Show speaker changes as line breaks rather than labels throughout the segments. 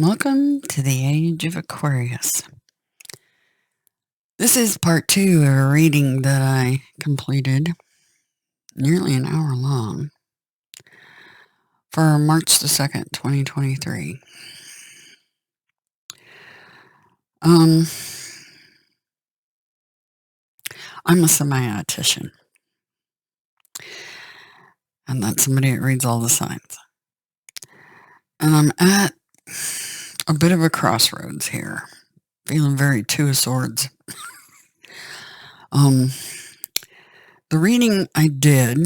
Welcome to the Age of Aquarius. This is part 2 of a reading that I completed, nearly an hour long, for March the 2nd, 2023. I'm a semiotician, and that's somebody that reads all the signs. And I'm at a bit of a crossroads here, feeling very Two of Swords. The reading I did,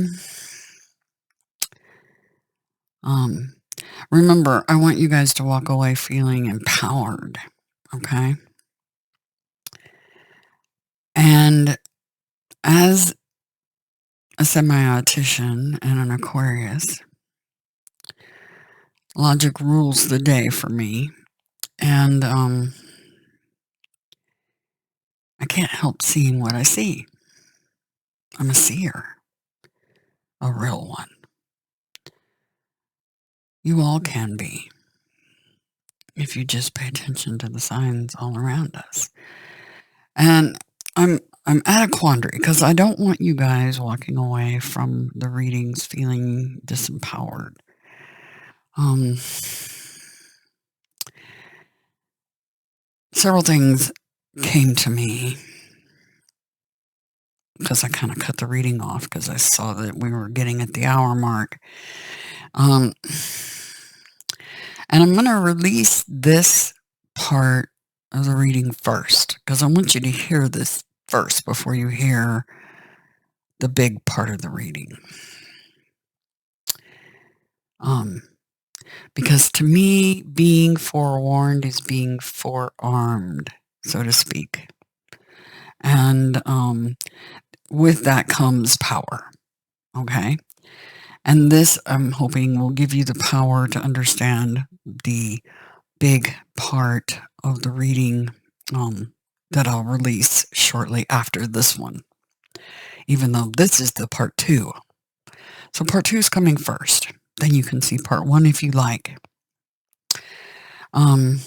remember, I want you guys to walk away feeling empowered, okay? And as a semiotician and an Aquarius, logic rules the day for me, and I can't help seeing what I see. I'm a seer, a real one. You all can be, if you just pay attention to the signs all around us. And I'm at a quandary because I don't want you guys walking away from the readings feeling disempowered. Several things came to me because I kind of cut the reading off because I saw that we were getting at the hour mark. And I'm going to release this part of the reading first because I want you to hear this first before you hear the big part of the reading. Because to me, being forewarned is being forearmed, so to speak. And with that comes power, okay? And this, I'm hoping, will give you the power to understand the big part of the reading that I'll release shortly after this one, even though this is the part 2. So part 2 is coming first. Then you can see part 1 if you like. I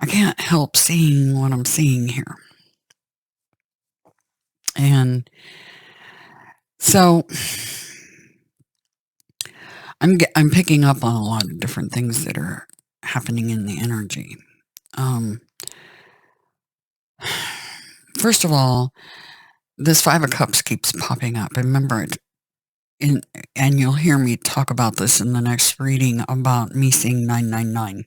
can't help seeing what I'm seeing here. And so I'm picking up on a lot of different things that are happening in the energy. First of all, this 5 of Cups keeps popping up. Remember it. And you'll hear me talk about this in the next reading about me seeing 999.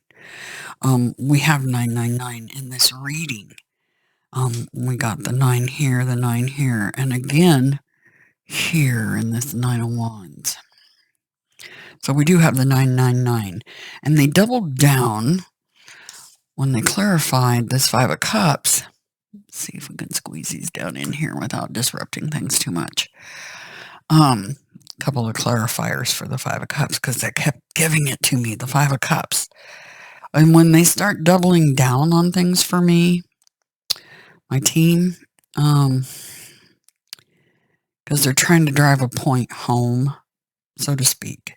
We have 999 in this reading. We got the 9 here, the 9 here, and again here in this 9 of Wands. So we do have the 999. And they doubled down when they clarified this 5 of Cups. Let's see if we can squeeze these down in here without disrupting things too much. Couple of clarifiers for the 5 of Cups because they kept giving it to me, the 5 of Cups. And when they start doubling down on things for me, my team, because they're trying to drive a point home, so to speak.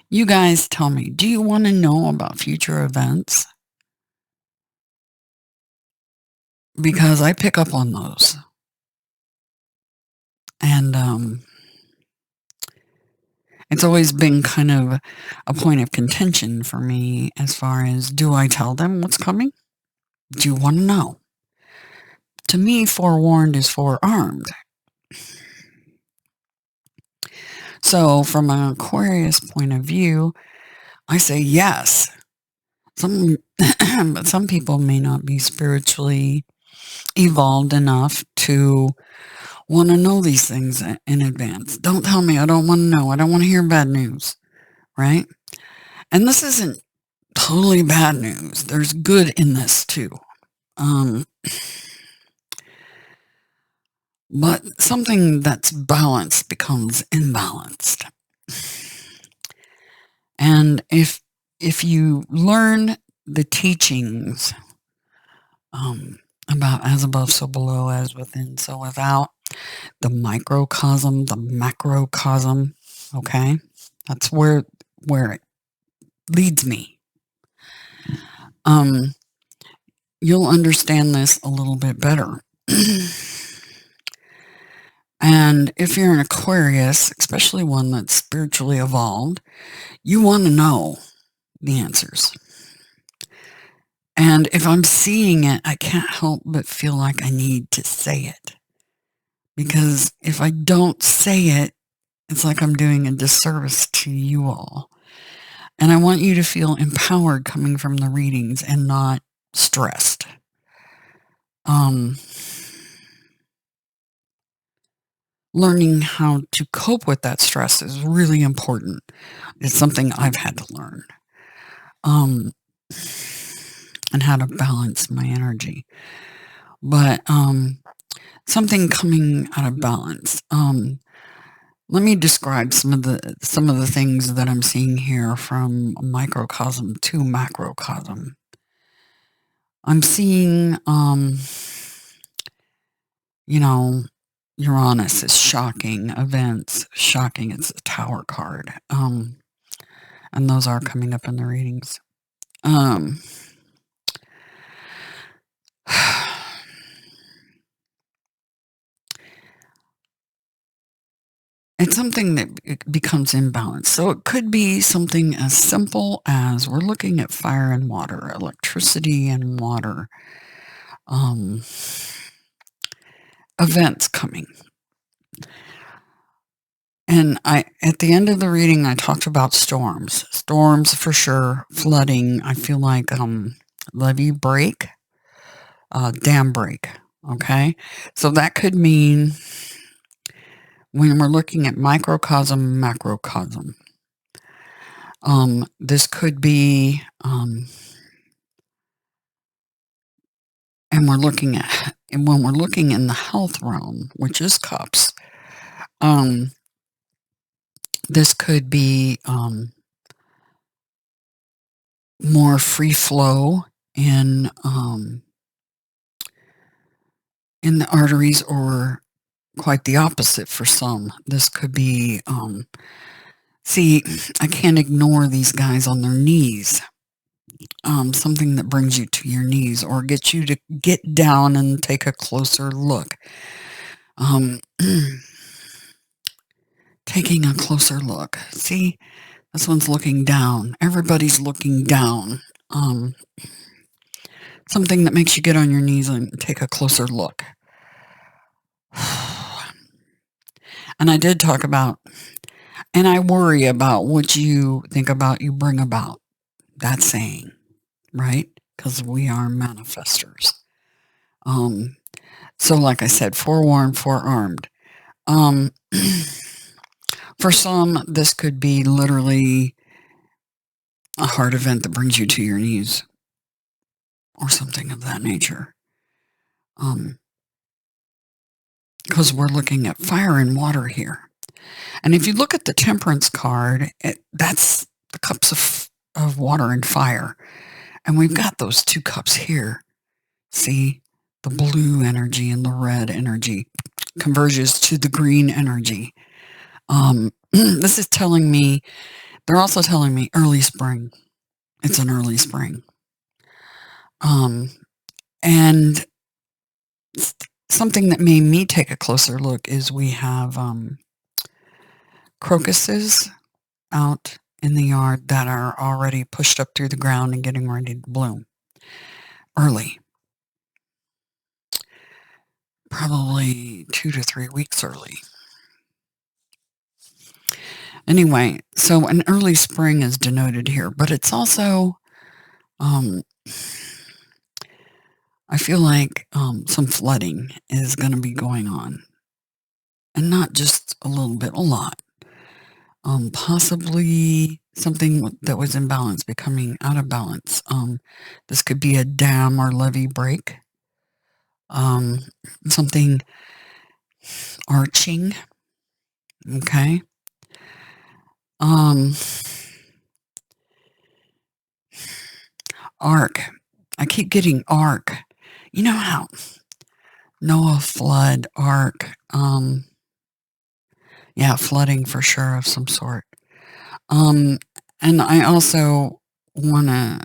You guys tell me, do you want to know about future events? Because I pick up on those. And it's always been kind of a point of contention for me as far as, do I tell them what's coming? Do you want to know? To me, forewarned is forearmed. So from an Aquarius point of view, I say yes. But some people may not be spiritually evolved enough to want to know these things in advance. Don't tell me. I don't want to know. I don't want to hear bad news, right? And this isn't totally bad news. There's good in this too. But something that's balanced becomes imbalanced. And if you learn the teachings about as above, so below, as within, so without, the microcosm, the macrocosm. Okay, that's where it leads me. You'll understand this a little bit better. And if you're an Aquarius, especially one that's spiritually evolved, you want to know the answers. And if I'm seeing it, I can't help but feel like I need to say it. Because if I don't say it, it's like I'm doing a disservice to you all. And I want you to feel empowered coming from the readings and not stressed. Learning how to cope with that stress is really important. It's something I've had to learn. And how to balance my energy. But something coming out of balance. Let me describe some of the things that I'm seeing here from microcosm to macrocosm. I'm seeing, Uranus is shocking events. Shocking. It's a Tower card. And those are coming up in the readings. It's something that it becomes imbalanced. So it could be something as simple as we're looking at fire and water, electricity and water, events coming. And at the end of the reading, I talked about storms. Storms for sure, flooding. I feel like levee break, dam break. Okay, so that could mean when we're looking at microcosm, macrocosm. This could be, and when we're looking in the health realm, which is cups, this could be more free flow in the arteries, or quite the opposite for some. This could be, see, I can't ignore these guys on their knees. Something that brings you to your knees or gets you to get down and take a closer look. Taking a closer look. See, this one's looking down. Everybody's looking down. Something that makes you get on your knees and take a closer look. And I did talk about, and I worry about what you think about, you bring about. That saying, right? Because we are manifestors. So like I said, forewarned, forearmed. For some, this could be literally a hard event that brings you to your knees or something of that nature. Because we're looking at fire and water here. And if you look at the Temperance card, that's the cups of water and fire. And we've got those two cups here. See? The blue energy and the red energy converges to the green energy. This is telling me, they're also telling me early spring. It's an early spring. And something that made me take a closer look is we have crocuses out in the yard that are already pushed up through the ground and getting ready to bloom early. Probably 2 to 3 weeks early. Anyway, so an early spring is denoted here, but it's also, I feel like some flooding is going to be going on. And not just a little bit, a lot. Possibly something that was in balance becoming out of balance. This could be a dam or levee break. Something arching. Okay. Arc. I keep getting arc. You know how Noah flood ark. Yeah, flooding for sure of some sort. Um, and I also wanna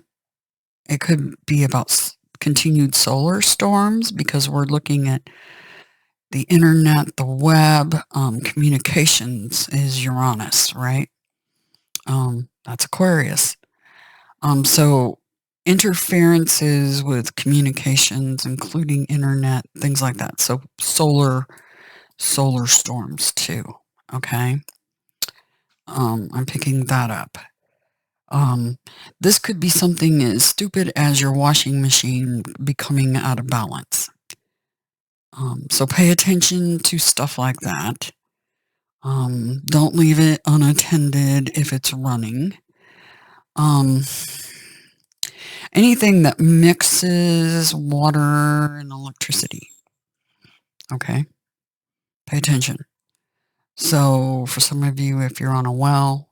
it could be about continued solar storms because we're looking at the internet, the web, communications is Uranus, right? That's Aquarius. So interferences with communications, including internet, things like that. So solar storms too. Okay. I'm picking that up. Um, this could be something as stupid as your washing machine becoming out of balance. So pay attention to stuff like that. Don't leave it unattended if it's running. Um, anything that mixes water and electricity. Okay, pay attention. So for some of you, if you're on a well,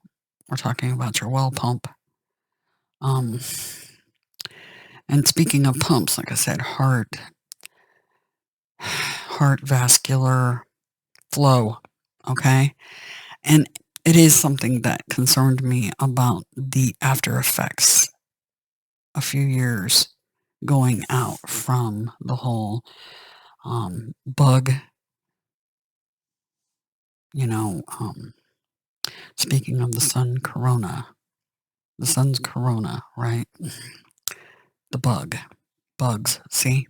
we're talking about your well pump. Um, and speaking of pumps, like I said, heart vascular flow. Okay. And it is something that concerned me about the after effects a few years going out from the whole bug, you know, speaking of the sun's corona, right? The bugs, see?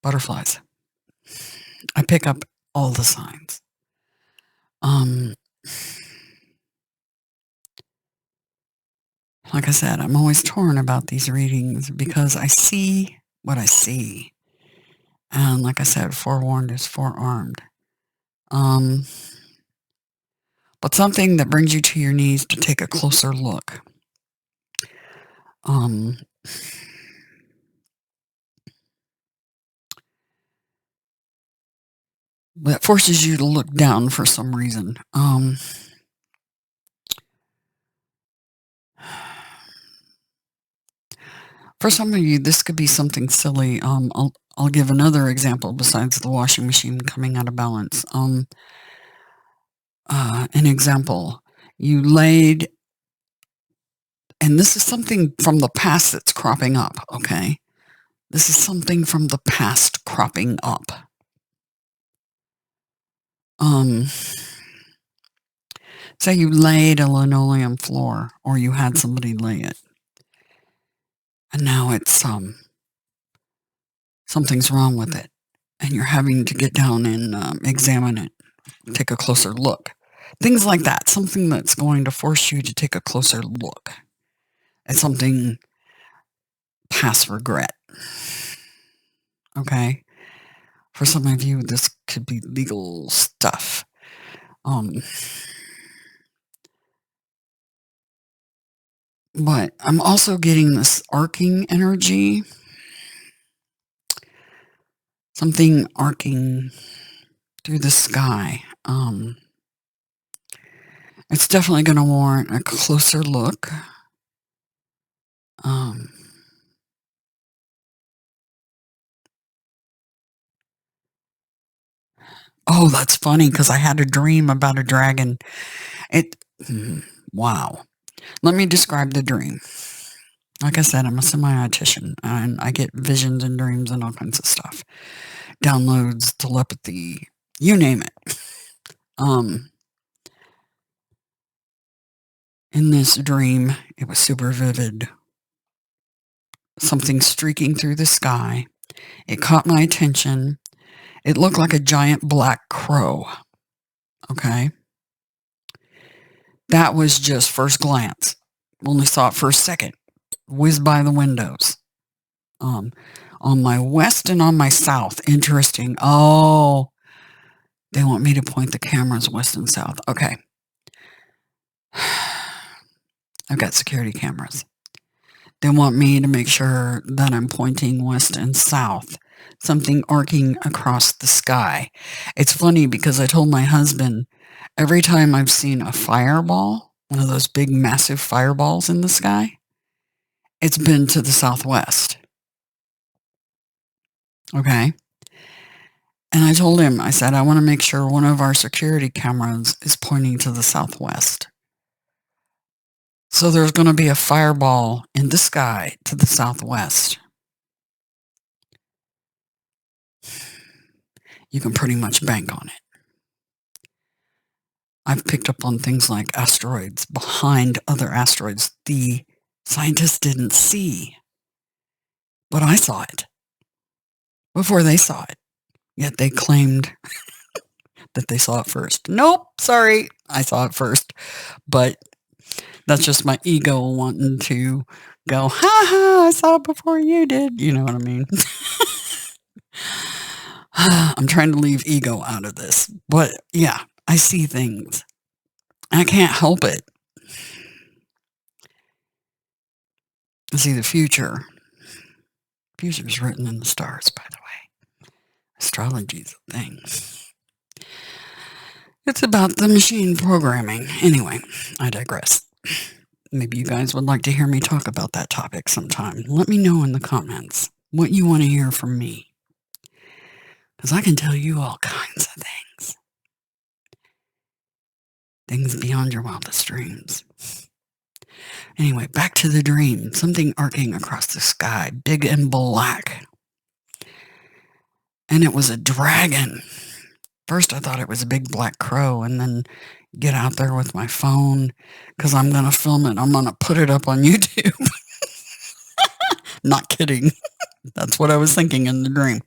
Butterflies. I pick up all the signs. Um, like I said, I'm always torn about these readings because I see what I see. And like I said, forewarned is forearmed. Um, but something that brings you to your knees to take a closer look. Um, that forces you to look down for some reason. For some of you, this could be something silly. I'll give another example besides the washing machine coming out of balance. An example. You laid, and this is something from the past that's cropping up, okay? This is something from the past cropping up. Say you laid a linoleum floor, or you had somebody lay it, and now it's something's wrong with it, and you're having to get down and examine it, take a closer look. Things like that, something that's going to force you to take a closer look at something past regret. Okay? For some of you, this could be legal stuff. But I'm also getting this arcing energy. Something arcing through the sky. It's definitely going to warrant a closer look. Oh, that's funny because I had a dream about a dragon. Wow. Let me describe the dream. Like I said, I'm a semi-autician, and I get visions and dreams and all kinds of stuff. Downloads, telepathy, you name it. In this dream, it was super vivid. Something streaking through the sky. It caught my attention. It looked like a giant black crow. Okay? That was just first glance. Only saw it for a second. Whizzed by the windows. On my west and on my south. Interesting. Oh, they want me to point the cameras west and south. Okay. I've got security cameras. They want me to make sure that I'm pointing west and south. Something arcing across the sky. It's funny because I told my husband every time I've seen a fireball, one of those big massive fireballs in the sky, it's been to the southwest. Okay. And I told him, I said, I want to make sure one of our security cameras is pointing to the southwest. So there's going to be a fireball in the sky to the southwest. You can pretty much bank on it. I've picked up on things like asteroids behind other asteroids the scientists didn't see, but I saw it before they saw it. Yet they claimed that they saw it first. Nope, sorry, I saw it first. But that's just my ego wanting to go, ha ha, I saw it before you did. You know what I mean? I'm trying to leave ego out of this. But yeah, I see things. I can't help it. I see the future. Future's written in the stars, by the way. Astrology's a thing. It's about the machine programming. Anyway, I digress. Maybe you guys would like to hear me talk about that topic sometime. Let me know in the comments what you want to hear from me. Because I can tell you all kinds of things. Things beyond your wildest dreams. Anyway, back to the dream. Something arcing across the sky, big and black. And it was a dragon. First I thought it was a big black crow, and then get out there with my phone because I'm going to film it. I'm going to put it up on YouTube. Not kidding. That's what I was thinking in the dream.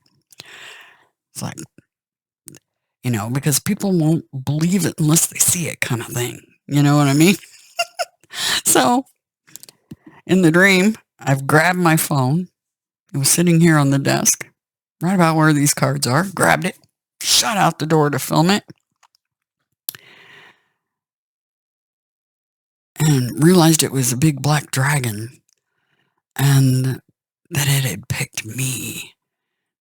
It's like, because people won't believe it unless they see it kind of thing. You know what I mean? So in the dream, I've grabbed my phone. It was sitting here on the desk, right about where these cards are. Grabbed it, shot out the door to film it, and realized it was a big black dragon and that it had picked me.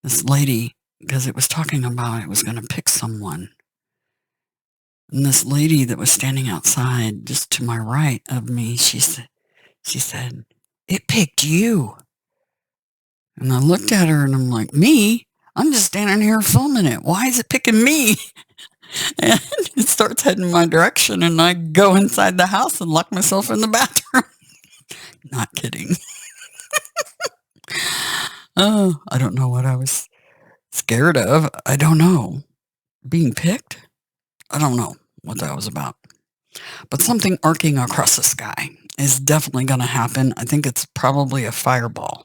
This lady, because it was talking about it was going to pick someone. And this lady that was standing outside just to my right of me, she said, "It picked you." And I looked at her and I'm like, "Me? I'm just standing here filming it. Why is it picking me?" And it starts heading my direction, and I go inside the house and lock myself in the bathroom. Not kidding. Oh, I don't know what I was scared of. I don't know. Being picked? I don't know what that was about. But something arcing across the sky is definitely going to happen. I think it's probably a fireball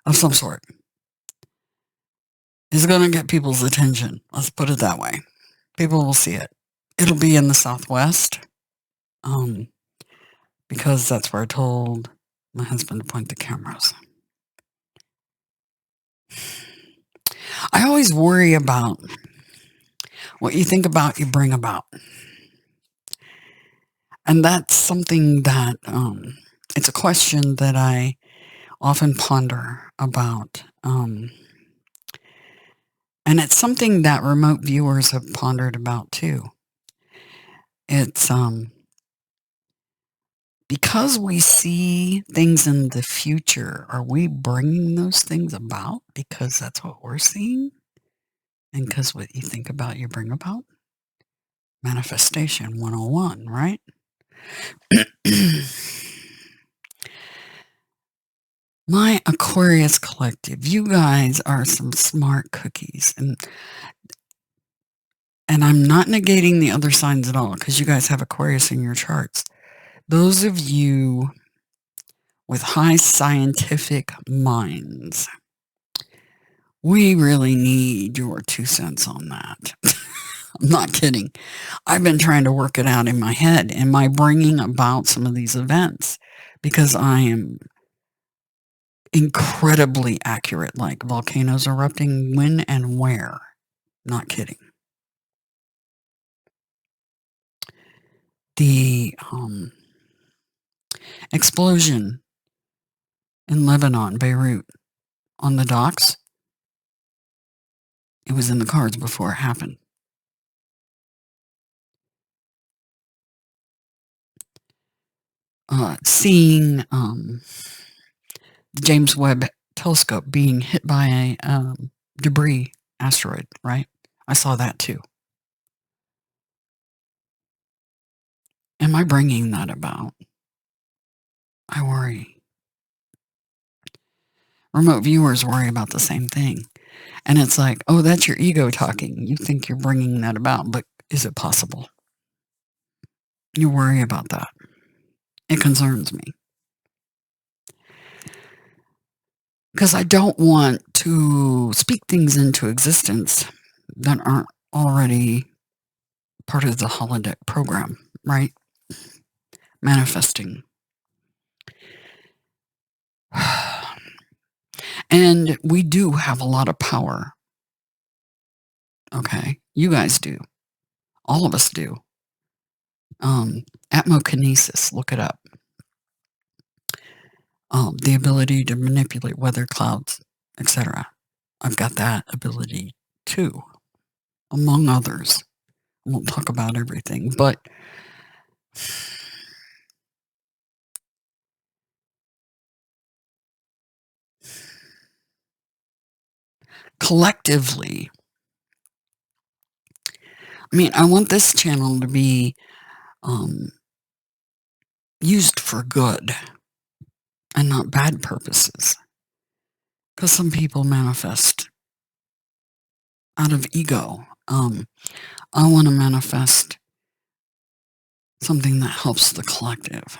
of some sort. It's going to get people's attention. Let's put it that way. People will see it. It'll be in the southwest, because that's where I told my husband to point the cameras. I always worry about what you think about, you bring about. And that's something that, it's a question that I often ponder about. And it's something that remote viewers have pondered about too. It's, because we see things in the future, are we bringing those things about because that's what we're seeing? And because what you think about, you bring about? Manifestation 101, right? My Aquarius collective, you guys are some smart cookies. And I'm not negating the other signs at all, because you guys have Aquarius in your charts. Those of you with high scientific minds, we really need your 2 cents on that. I'm not kidding. I've been trying to work it out in my head. Am I bringing about some of these events? Because I am incredibly accurate, like volcanoes erupting when and where. Not kidding. The explosion in Lebanon, Beirut, on the docks, it was in the cards before it happened. Seeing the James Webb telescope being hit by debris asteroid, right? I saw that too. Am I bringing that about? I worry. Remote viewers worry about the same thing. And it's like, oh, that's your ego talking. You think you're bringing that about, but is it possible? You worry about that. It concerns me. Because I don't want to speak things into existence that aren't already part of the holodeck program, right? Manifesting. And we do have a lot of power. Okay. You guys do. All of us do. Atmokinesis, look it up. The ability to manipulate weather, clouds, etc. I've got that ability too, among others. I won't talk about everything, but collectively, I mean, I want this channel to be used for good and not bad purposes. Because some people manifest out of ego. I want to manifest something that helps the collective.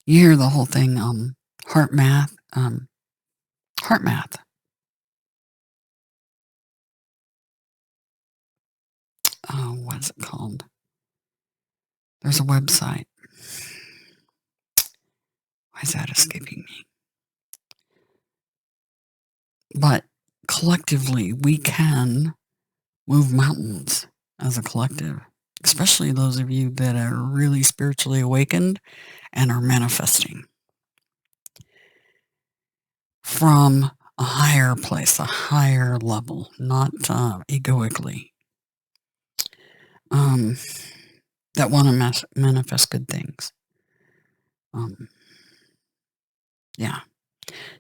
You hear the whole thing, heart math. Heart math. What's it called? There's a website. Why is that escaping me? But collectively, we can move mountains as a collective, especially those of you that are really spiritually awakened and are manifesting from a higher place, a higher level, not egoically, that want to manifest good things. Yeah.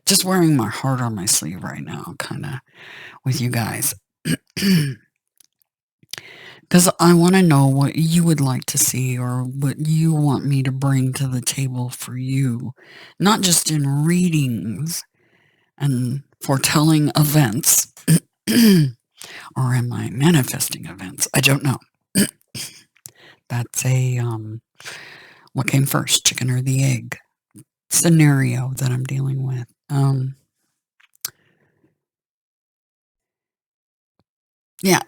Just wearing my heart on my sleeve right now, kind of, with you guys. Because I want to know what you would like to see or what you want me to bring to the table for you. Not just in readings and foretelling events, or am I manifesting events? I don't know. That's a, what came first, chicken or the egg scenario that I'm dealing with. Yeah,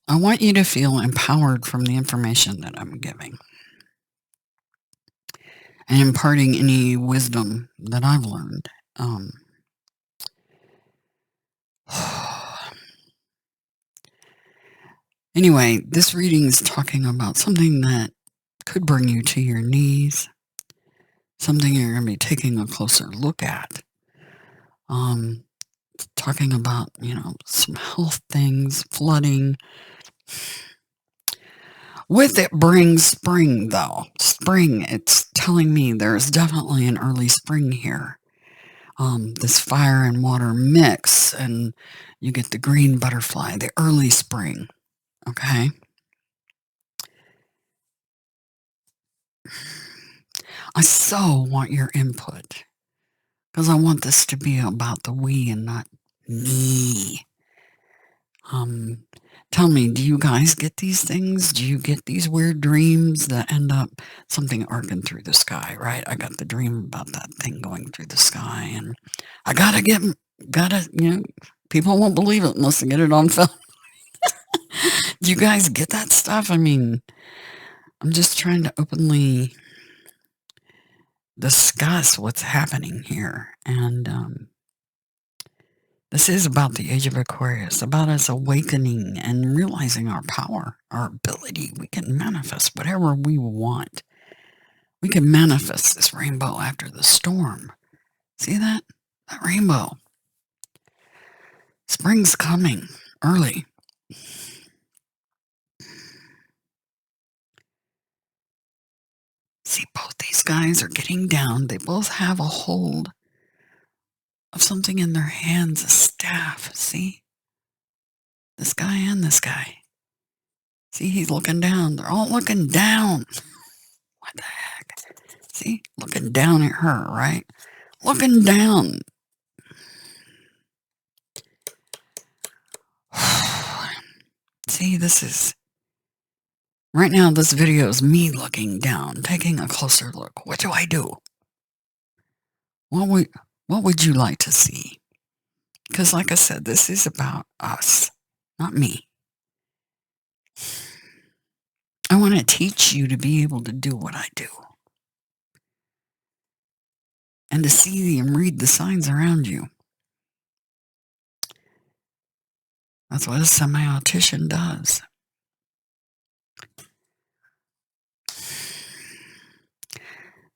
I want you to feel empowered from the information that I'm giving and imparting any wisdom that I've learned. Anyway, this reading is talking about something that could bring you to your knees, something you're going to be taking a closer look at. Talking about, some health things, flooding. With it brings spring, though. Spring, it's telling me there's definitely an early spring here. This fire and water mix, and you get the green butterfly, the early spring. Okay? I so want your input because I want this to be about the we and not me. Tell me, do you guys get these things? Do you get these weird dreams that end up something arcing through the sky, right? I got the dream about that thing going through the sky, and I people won't believe it unless they get it on film. Do you guys get that stuff? I mean, I'm just trying to openly discuss what's happening here. And this is about the age of Aquarius, about us awakening and realizing our power, our ability. We can manifest whatever we want. We can manifest this rainbow after the storm. See that? That rainbow. Spring's coming early. See, both these guys are getting down. They both have a hold of something in their hands, a staff. See? This guy and this guy. See, he's looking down. They're all looking down. What the heck? See? Looking down at her, right? Looking down. See, this is... Right now, this video is me looking down, taking a closer look. What do I do? What would you like to see? Because like I said, this is about us, not me. I want to teach you to be able to do what I do. And to see and read the signs around you. That's what a semi-autician does.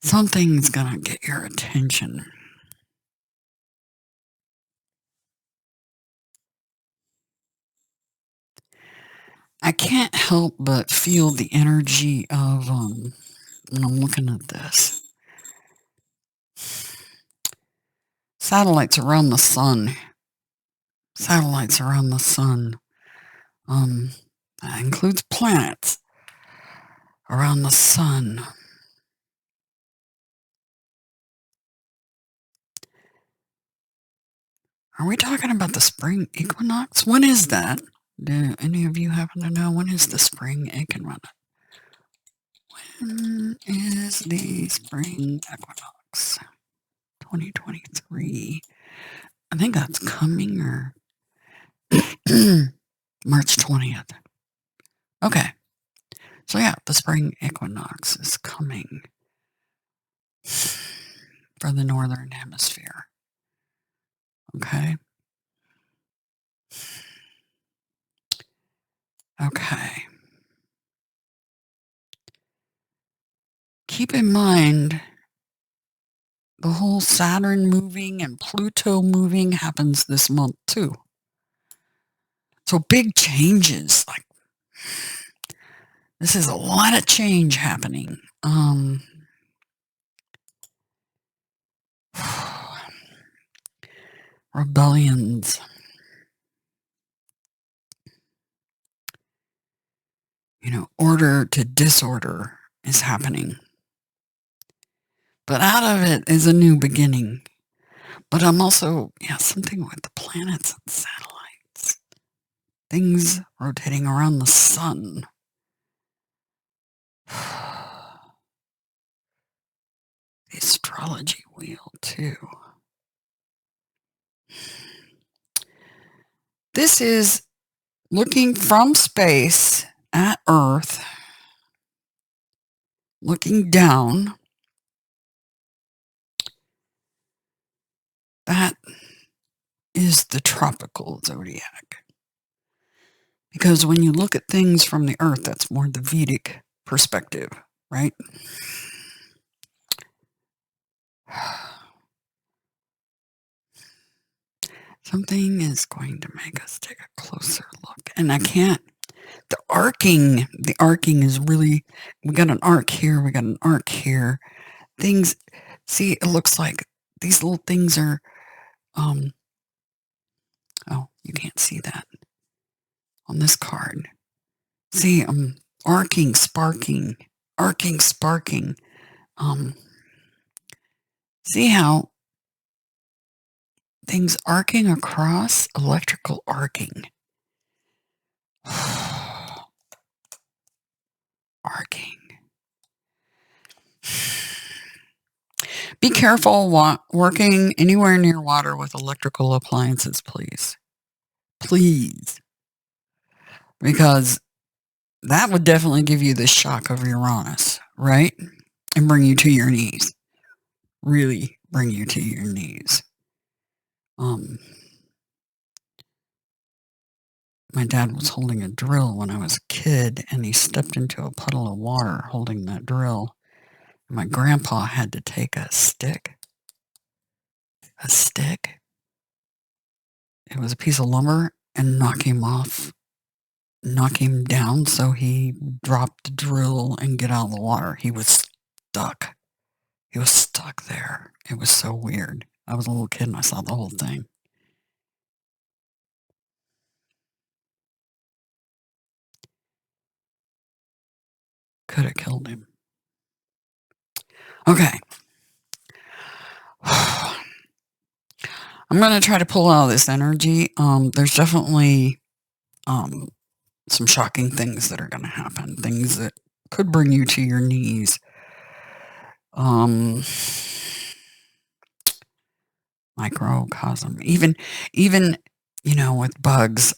Something's going to get your attention. I can't help but feel the energy of, when I'm looking at this. Satellites around the sun. Satellites around the sun. That includes planets around the sun. Are we talking about the spring equinox? When is that? Do any of you happen to know when is the spring equinox? When is the spring equinox? 2023. I think that's coming, or March 20th. Okay. So yeah, the spring equinox is coming for the northern hemisphere. Okay. Okay. Keep in mind, the whole Saturn moving and Pluto moving happens this month too. So big changes. Like, this is a lot of change happening. Rebellions. You know, order to disorder is happening. But out of it is a new beginning. But I'm also, something with the planets and satellites. Things rotating around the sun. The astrology wheel, too. This is looking from space at Earth, looking down. That is the tropical zodiac. Because when you look at things from the Earth, that's more the Vedic perspective, right? Something is going to make us take a closer look. And I can't. The arcing is really, we got an arc here, we got an arc here. Things, see, it looks like these little things are, oh, you can't see that on this card. See, arcing, sparking. See how things arcing across, electrical arcing. Arcing. Be careful working anywhere near water with electrical appliances, please. Please. Because that would definitely give you the shock of Uranus, right? And bring you to your knees. Really bring you to your knees. My dad was holding a drill when I was a kid, and he stepped into a puddle of water holding that drill. My grandpa had to take a stick. It was a piece of lumber, and knock him down, so he dropped the drill and get out of the water. He was stuck. He was stuck there. It was so weird. I was a little kid and I saw the whole thing. could have killed him. Okay. I'm going to try to pull out this energy. There's definitely some shocking things that are going to happen. Things that could bring you to your knees. Microcosm. Even, with bugs.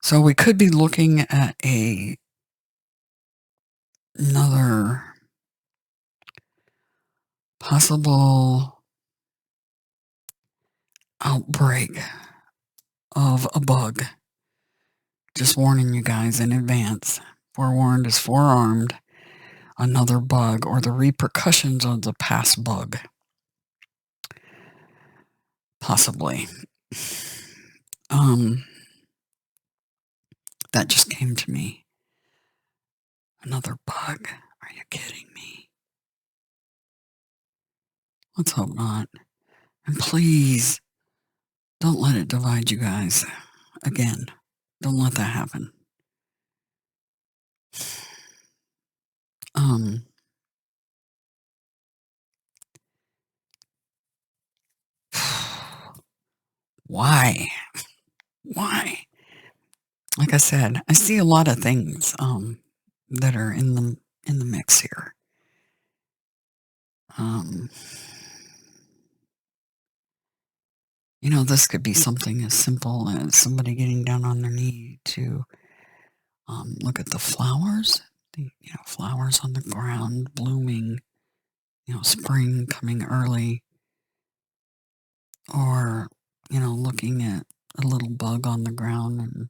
So we could be looking at another possible outbreak of a bug. Just warning you guys in advance. Forewarned is forearmed. Another bug, or the repercussions of the past bug. Possibly. That just came to me. Another bug. Are you kidding me? Let's hope not. And please, don't let it divide you guys. Again, don't let that happen. Why? Why? Like I said, I see a lot of things that are in the mix here. This could be something as simple as somebody getting down on their knee to look at the flowers. Flowers on the ground blooming. Spring coming early. Or looking at a little bug on the ground and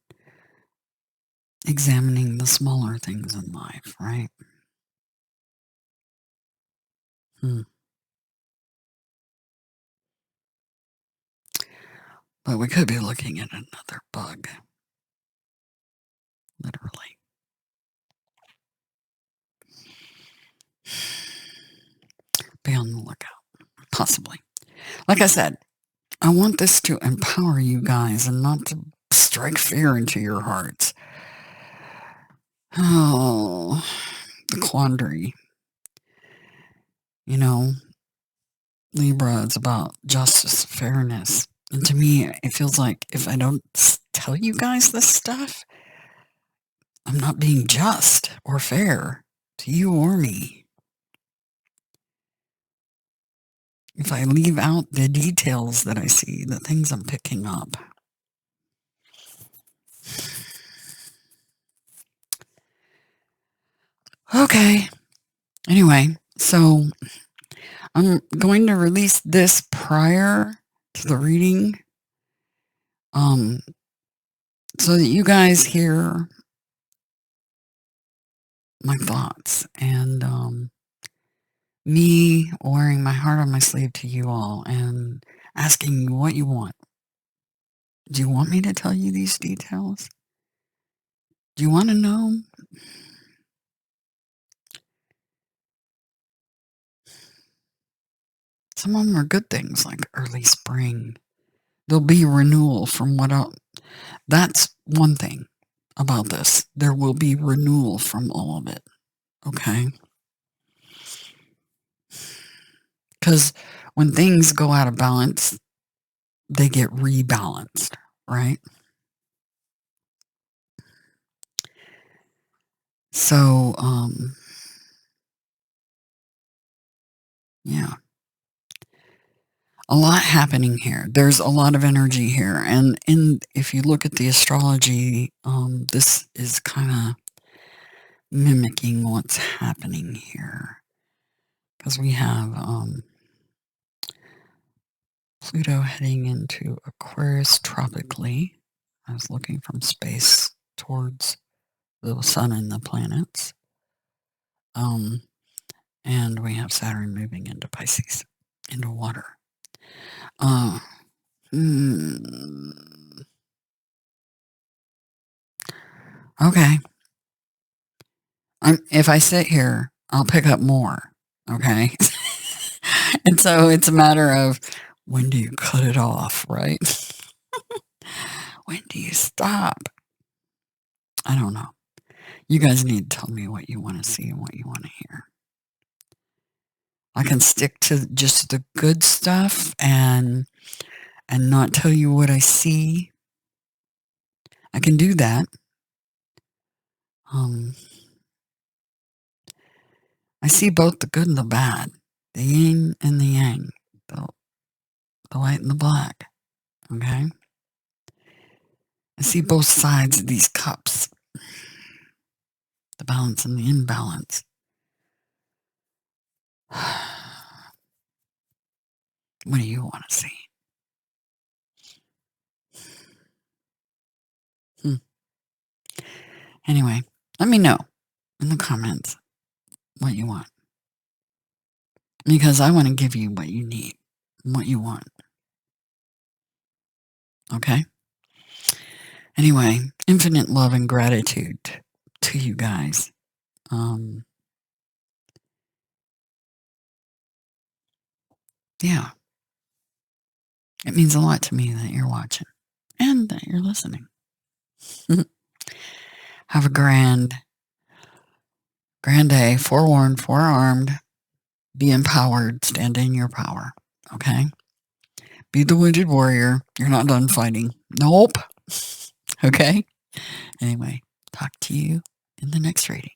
examining the smaller things in life, right? But we could be looking at another bug. Literally. Be on the lookout. Possibly. Like I said, I want this to empower you guys and not to strike fear into your hearts. Oh, the quandary. Libra is about justice, fairness. And to me, it feels like if I don't tell you guys this stuff, I'm not being just or fair to you or me. If I leave out the details that I see, the things I'm picking up. Okay. Anyway, so I'm going to release this prior to the reading, so that you guys hear my thoughts and me wearing my heart on my sleeve to you all and asking you what you want. Do you want me to tell you these details? Do you want to know? Some of them are good things, like early spring. There'll be renewal from what else. That's one thing about this. There will be renewal from all of it. Okay? Because when things go out of balance, they get rebalanced, right? So, yeah. A lot happening here. There's a lot of energy here. And if you look at the astrology, this is kind of mimicking what's happening here. Because we have Pluto heading into Aquarius tropically. I was looking from space towards the sun and the planets. And we have Saturn moving into Pisces, into water. Okay. If I sit here, I'll pick up more. Okay. And so it's a matter of, when do you cut it off, right? When do you stop? I don't know. You guys need to tell me what you want to see and what you want to hear. I can stick to just the good stuff and not tell you what I see. I can do that. I see both the good and the bad, the yin and the yang, the white and the black. Okay? I see both sides of these cups, the balance and the imbalance. What do you want to see? Anyway, let me know in the comments what you want. Because I want to give you what you need, what you want. Okay? Anyway, infinite love and gratitude to you guys. Yeah. It means a lot to me that you're watching and that you're listening. Have a grand day. Forewarned, forearmed. Be empowered. Stand in your power. Okay? Be the wounded warrior. You're not done fighting. Nope. Okay? Anyway, talk to you in the next reading.